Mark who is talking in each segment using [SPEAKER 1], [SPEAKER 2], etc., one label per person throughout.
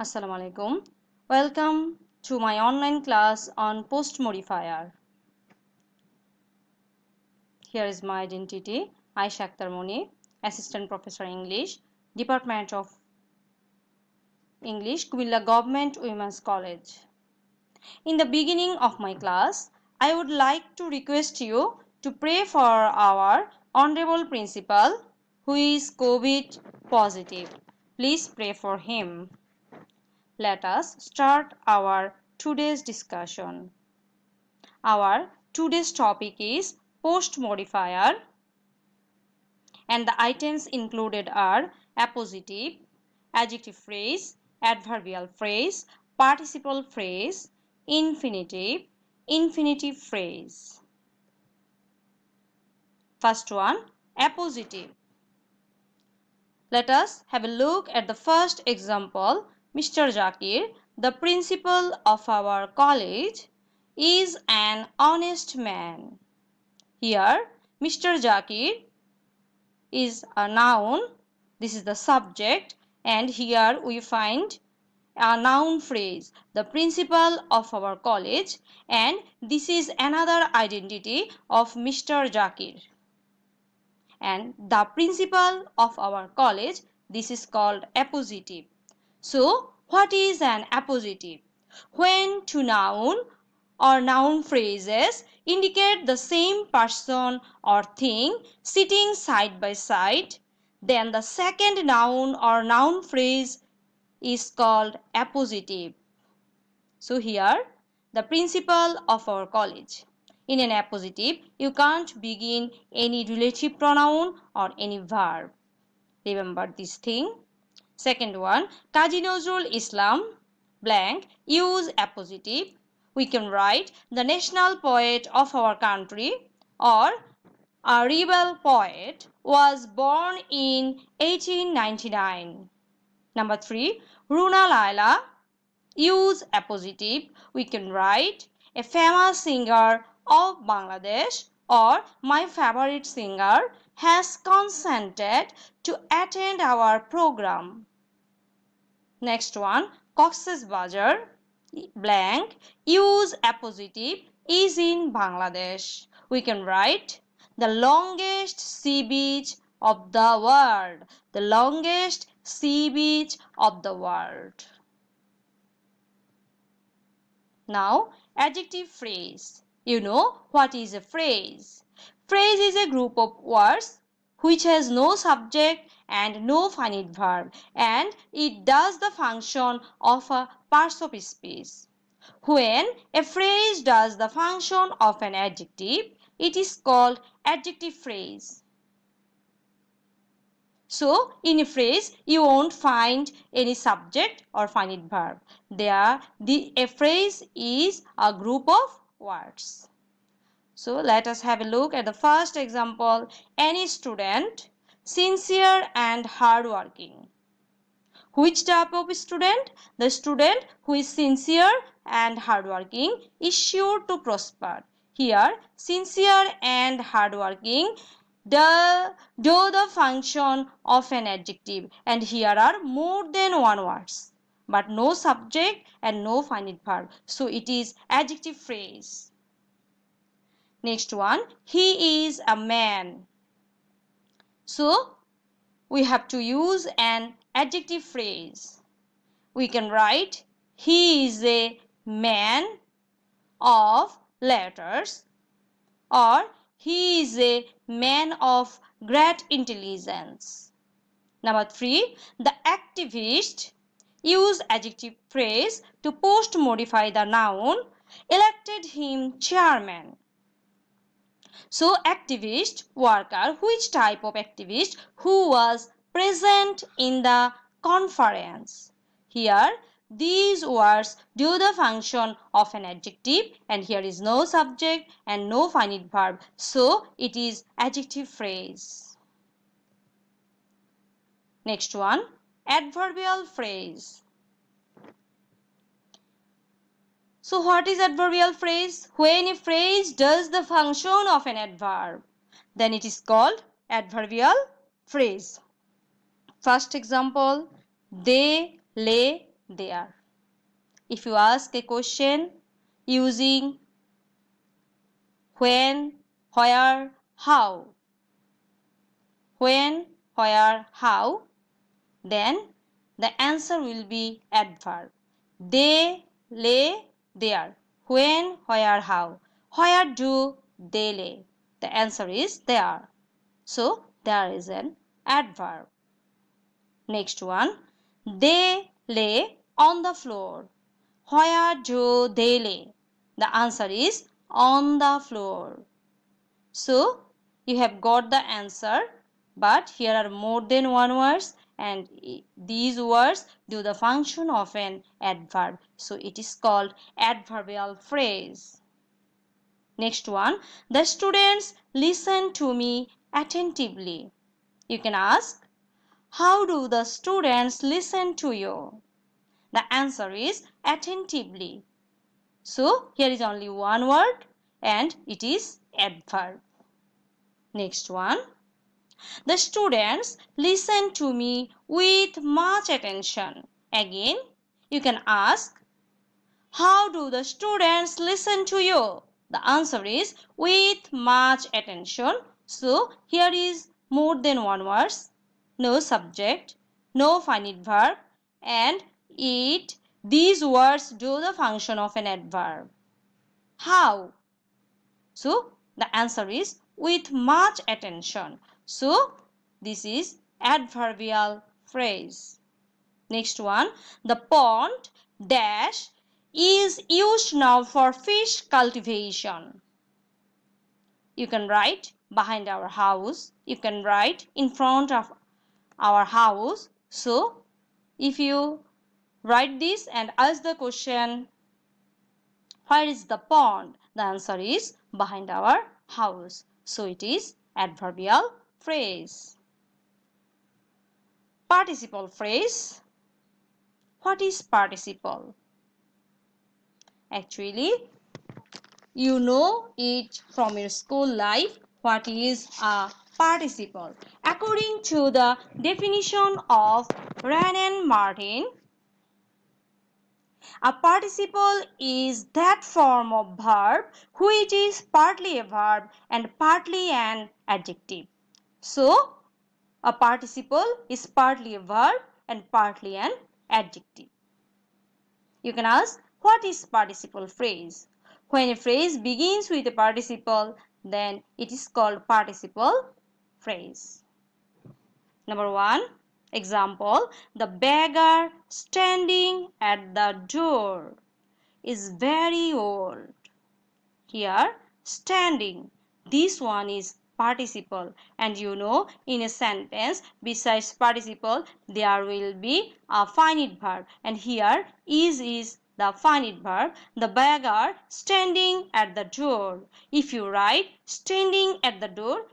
[SPEAKER 1] Assalamualaikum. Welcome to my online class on post modifier. Here is my identity. Aisha Akhtar Moni, Assistant Professor English, Department of English, Kumilla Government Women's College. In the beginning of my class, I would like to request you to pray for our Honorable Principal who is COVID positive. Please pray for him. Let us start our today's discussion. Our today's topic is post modifier and the items included are appositive, adjective phrase, adverbial phrase, participle phrase, infinitive, infinitive phrase. First one, appositive. Let us have a look at the first example. Mr. Zakir, the principal of our college, is an honest man. Here, Mr. Zakir is a noun. This is the subject, and here we find a noun phrase, the principal of our college, and this is another identity of Mr. Zakir. And the principal of our college, this is called appositive. So, what is an appositive? When two noun or noun phrases indicate the same person or thing sitting side by side, then the second noun or noun phrase is called appositive. So, here the principal of our college. In an appositive, you can't begin any relative pronoun or any verb. Remember this thing. Second one, Kazi Nazrul Islam blank use appositive. We can write the national poet of our country, or a rebel poet was born in 1899. Number 3, Runa Laila use appositive. We can write a famous singer of Bangladesh, or my favorite singer has consented to attend our program. Next one, Cox's Bazar blank use appositive is in Bangladesh. We can write the longest sea beach of the world. The longest sea beach of the world. Now, adjective phrase. You know what is a phrase? Phrase is a group of words which has no subject and no finite verb, and it does the function of a parts of speech. When a phrase does the function of an adjective, it is called adjective phrase. So, in a phrase, you won't find any subject or finite verb. A phrase is a group of words. So, let us have a look at the first example. Any student, sincere and hardworking. Which type of student? The student who is sincere and hardworking is sure to prosper. Here, sincere and hardworking do the function of an adjective, and here are more than one words, but no subject and no finite verb. So it is adjective phrase. Next one, he is a man. So we have to use an adjective phrase. We can write he is a man of letters, or he is a man of great intelligence. Number 3, the activist use adjective phrase to post modify the noun, elected him chairman. So activist, worker, which type of activist? Who was present in the conference. Here these words do the function of an adjective, and here is no subject and no finite verb. So it is adjective phrase. Next one, adverbial phrase. So what is adverbial phrase? When a phrase does the function of an adverb, then it is called adverbial phrase. First example, they lay there. If you ask a question using when, where, how, when, where, how, then the answer will be adverb. They lay there. When, where, how. Where do they lay? The answer is there. So there is an adverb. Next one. They lay on the floor. Where do they lay? The answer is on the floor. So you have got the answer, but here are more than one words, and these words do the function of an adverb. So it is called adverbial phrase. Next one. The students listen to me attentively. You can ask, how do the students listen to you? The answer is attentively. So here is only one word and it is adverb. Next one. The students listen to me with much attention. Again, you can ask, how do the students listen to you? The answer is with much attention. So here is more than one word, no subject, no finite verb, and these words do the function of an adverb. How? So the answer is with much attention. So this is adverbial phrase. Next one. The pond dash is used now for fish cultivation. You can write behind our house. You can write in front of our house. So if you write this and ask the question, where is the pond? The answer is behind our house. So it is adverbial phrase. Participle phrase. What is participle? Actually, you know it from your school life. What is a participle? According to the definition of Wren and Martin, a participle is that form of verb which is partly a verb and partly an adjective. So, a participle is partly a verb and partly an adjective. You can ask, what is participle phrase? When a phrase begins with a participle, then it is called participle phrase. Number 1. Example, the beggar standing at the door is very old. Here, standing, this one is participle, and you know in a sentence besides participle there will be a finite verb, and here is the finite verb. The beggar standing at the door. If you write standing at the door,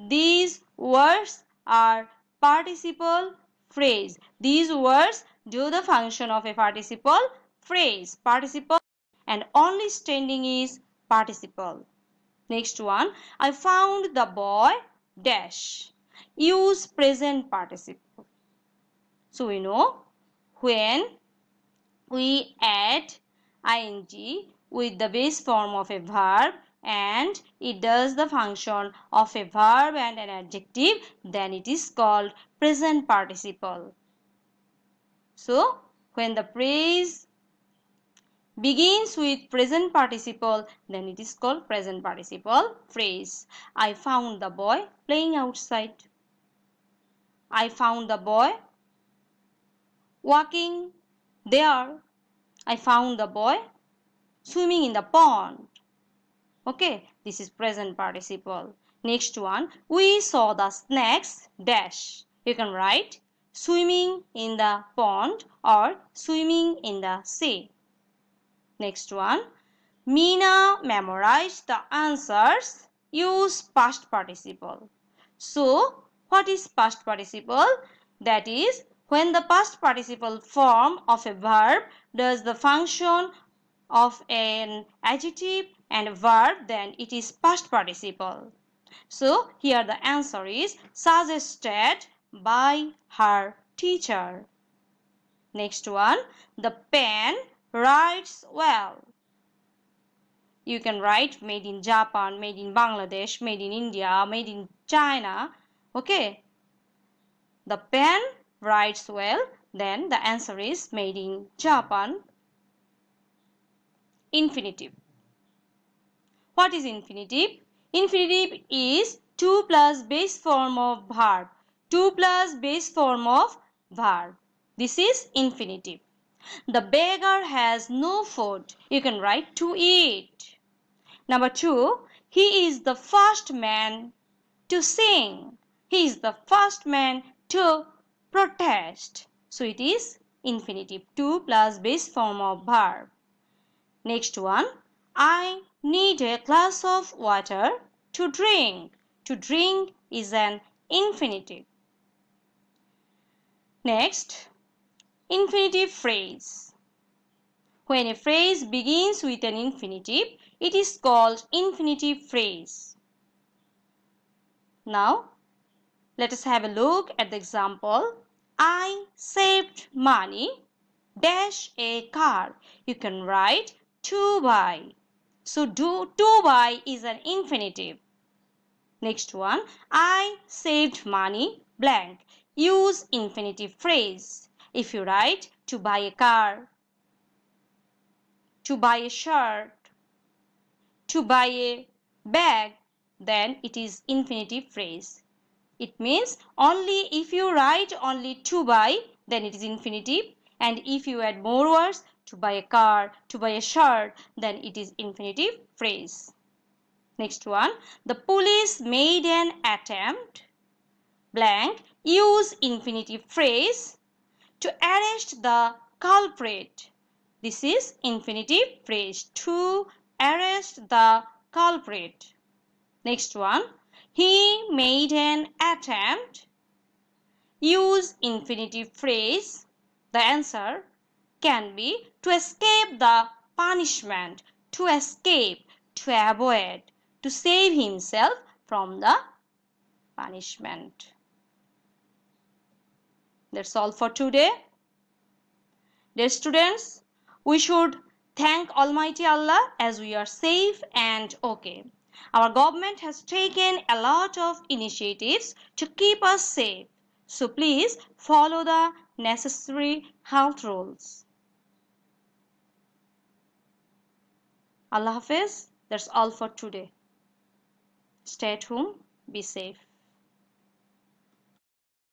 [SPEAKER 1] these words are participle phrase. These words do the function of a participle phrase. Participle and only standing is participle. Next one, I found the boy dash. Use present participle. So we know when we add ing with the base form of a verb and it does the function of a verb and an adjective, then it is called present participle. So when the phrase begins with present participle, then it is called present participle phrase. I found the boy playing outside. I found the boy walking there. I found the boy swimming in the pond. Okay, this is present participle. Next one, we saw the snakes dash. You can write swimming in the pond or swimming in the sea. Next one, Meena memorized the answers. Use past participle. So, what is past participle? That is, when the past participle form of a verb does the function of an adjective and a verb, then it is past participle. So, here the answer is suggested by her teacher. Next one, the pen writes well. You can write made in Japan, made in Bangladesh, made in India, made in China. Okay. The pen writes well. Then the answer is made in Japan. Infinitive. What is infinitive? Infinitive is 2 plus base form of verb. 2 plus base form of verb. This is infinitive. The beggar has no food. You can write to eat. Number 2, he is the first man to sing. He is the first man to protest. So it is infinitive. 2 plus base form of verb. Next one, I need a glass of water to drink. To drink is an infinitive. Next, infinitive phrase. When a phrase begins with an infinitive, it is called infinitive phrase. Now, let us have a look at the example. I saved money dash a car. You can write to buy. So to buy is an infinitive. Next one, I saved money blank. Use infinitive phrase. If you write to buy a car, to buy a shirt, to buy a bag, then it is infinitive phrase. It means only if you write only to buy, then it is infinitive. And if you add more words, to buy a car, to buy a shirt, then it is infinitive phrase. Next one, the police made an attempt blank. Use infinitive phrase to arrest the culprit. This is infinitive phrase, to arrest the culprit. Next one, he made an attempt. Use infinitive phrase. The answer can be to escape the punishment, to escape, to avoid, to save himself from the punishment. That's all for today. Dear students, we should thank Almighty Allah as we are safe and okay. Our government has taken a lot of initiatives to keep us safe. So please follow the necessary health rules. Allah Hafiz. That's all for today. Stay at home. Be safe.